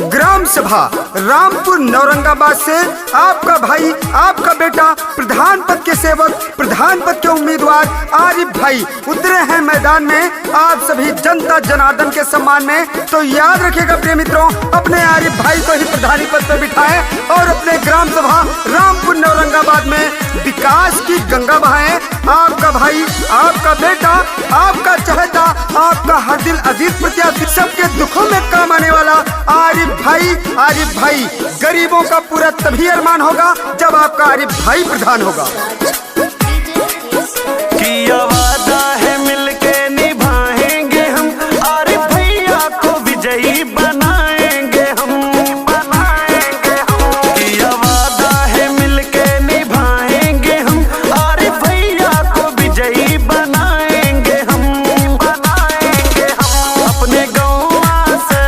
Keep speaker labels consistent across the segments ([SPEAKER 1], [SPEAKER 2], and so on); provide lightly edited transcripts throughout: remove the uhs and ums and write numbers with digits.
[SPEAKER 1] Gram सभा रामपुर औरंगाबाद से आपका भाई, आपका बेटा प्रधान पद के सेवक, प्रधान पद के उम्मीदवार आरिफ भाई उतरे हैं मैदान में आप सभी जनता जनार्दन के सम्मान में। तो याद रखिएगा प्रिय मित्रों, अपने आरिफ भाई को ही प्रधानी पद पर बिठाएं और अपने ग्राम सभा रामपुर औरंगाबाद में विकास की गंगा बहाएं। आपका भाई, आपका बेटा, आपका चहेता, आपका हर दिल अजीज प्रत्याशी, सबके दुखों में काम आने वाला आरिफ भाई गरीबों का पूरा तभी अरमान होगा जब आपका आरिफ भाई प्रधान होगा।
[SPEAKER 2] किया वादा है मिलके निभाएंगे हम, आरिफ भैया को विजयी बनाएंगे हम। किया वादा है मिलके निभाएंगे हम, आरिफ भैया को विजयी बनाएंगे हम। अपने गाँव से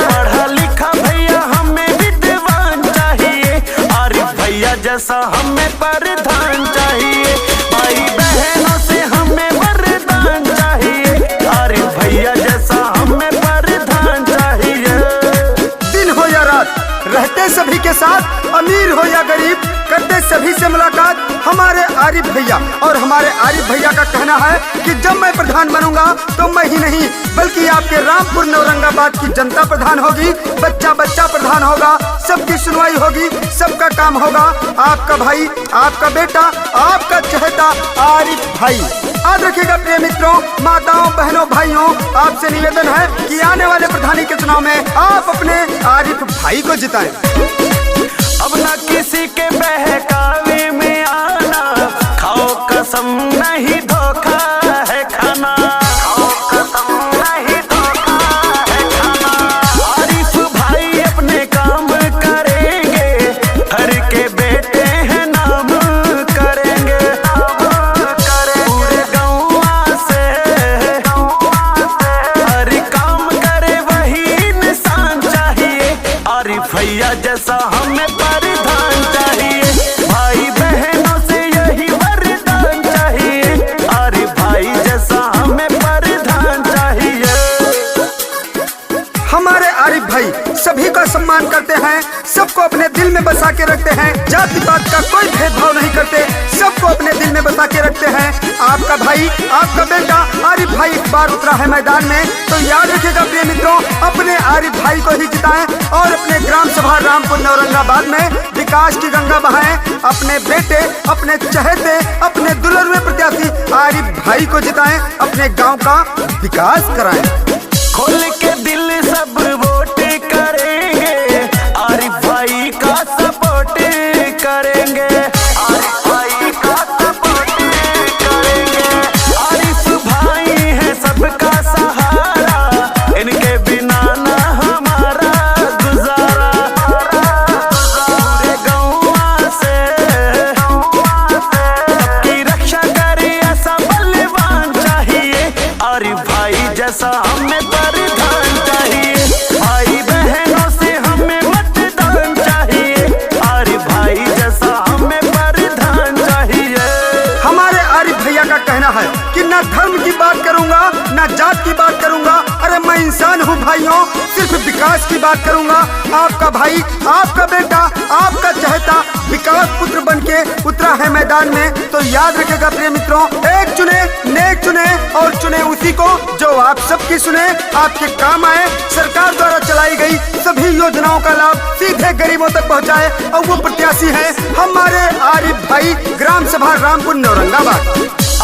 [SPEAKER 2] पढ़ा लिखा भैया हमें विद्वान चाहिए, आरिफ भैया जैसा हमें प्रधान चाहिए। भाई बहनों से हमें वरदान चाहिए, आरिफ भैया जैसा हमें प्रधान चाहिए।
[SPEAKER 1] दिन हो या रात रहते सभी के साथ, अमीर हो या गरीब करते सभी से मुलाकात हमारे आरिफ भैया। और हमारे आरिफ भैया का कहना है कि जब मैं प्रधान बनूंगा तो मैं ही नहीं बल्कि आपके रामपुर औरंगाबाद की जनता प्रधान होगी, बच्चा बच्चा प्रधान होगा, सबकी सुनवाई होगी, सबका काम होगा। आपका भाई, आपका बेटा, आपका चहेता आरिफ भाई। याद रखिएगा प्रिय मित्रों, माताओं, बहनों, भाइयों, आपसे निवेदन है कि आने वाले प्रधानी के चुनाव में आप अपने आरिफ भाई को जिताएं।
[SPEAKER 2] अब न किसी के बहकावे में आना, खाओ कसम नहीं धोखा है खाना। आरिफ भाई अपने काम करेंगे, घर के बेटे हैं नाम करेंगे। पूरे गाँव से हर काम करे वही इंसान चाहिए, आरिफ भैया जैसा हमें प्रधान चाहिए। भाई बहनों से यही वरदान चाहिए, आरिफ भाई जैसा हमें प्रधान चाहिए।
[SPEAKER 1] हमारे आरिफ भाई सभी का सम्मान करते हैं, सबको अपने दिल में बसा के रखते हैं, जाति पात का कोई भेदभाव नहीं करते, सबको अपने दिल में बसा के रखते हैं। आपका भाई, आपका बेटा आरिफ भाई इस बार उतरा है मैदान में। तो याद रखिएगा प्रिय मित्रों, अपने आरिफ भाई को ही जिताएं और अपने ग्राम सभा रामपुर औरंगाबाद में विकास की गंगा बहाएं। अपने बेटे, अपने चहेते, अपने दुलरुए प्रत्याशी आरिफ भाई को जिताएं, अपने गाँव का विकास कराएं।
[SPEAKER 2] खोल के दिल सब वोट करेंगे, आरिफ भाई का सपोर्ट करेंगे। आरिफ भाई का सपोर्ट करेंगे। आरिफ भाई है सबका सहारा, इनके बिना ना हमारा गुजारा। पूरे गाँव से सबकी रक्षा करे ऐसा बलवान चाहिए, आरिफ भाई जैसा हमें प्रधान चाहिए। भाई बहनों से हमें मतदान चाहिए, आरिफ भाई जैसा हमें प्रधान चाहिए।
[SPEAKER 1] हमारे आरिफ भैया का कहना है कि ना धर्म की बात करूंगा, ना जात की बात करूंगा, अरे मैं इंसान हूँ भाइयों, सिर्फ विकास की बात करूंगा। आपका भाई, आपका बेटा, आपका चहेता विकास पुत्र बनके उतरा है मैदान में। तो याद रखिएगा प्रिय मित्रों, एक चुने, नेक चुने और चुने उसी को जो आप सबकी सुने, आपके काम आए, सरकार द्वारा चलाई गई सभी योजनाओं का लाभ सीधे गरीबों तक पहुंचाए। और वो प्रत्याशी है हमारे आरिफ भाई, ग्राम सभा रामपुर औरंगाबाद।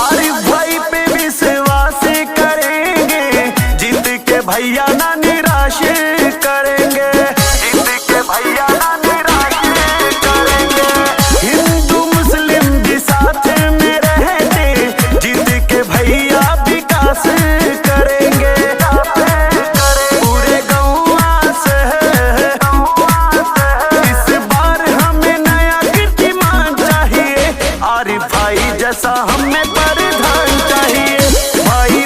[SPEAKER 2] आरिफ भाई पे विश्वास करेंगे, जीत के भैया ना निराश करेंगे। जीत के भैया ना निराश करेंगे। हिंदू मुस्लिम भी साथ में रहते, जीत के भैया विकास करेंगे। पूरे गाँव से इस बार हमें नया कीर्तिमान चाहिए, आरिफ भाई जैसा हमें प्रधान चाहिए। भाई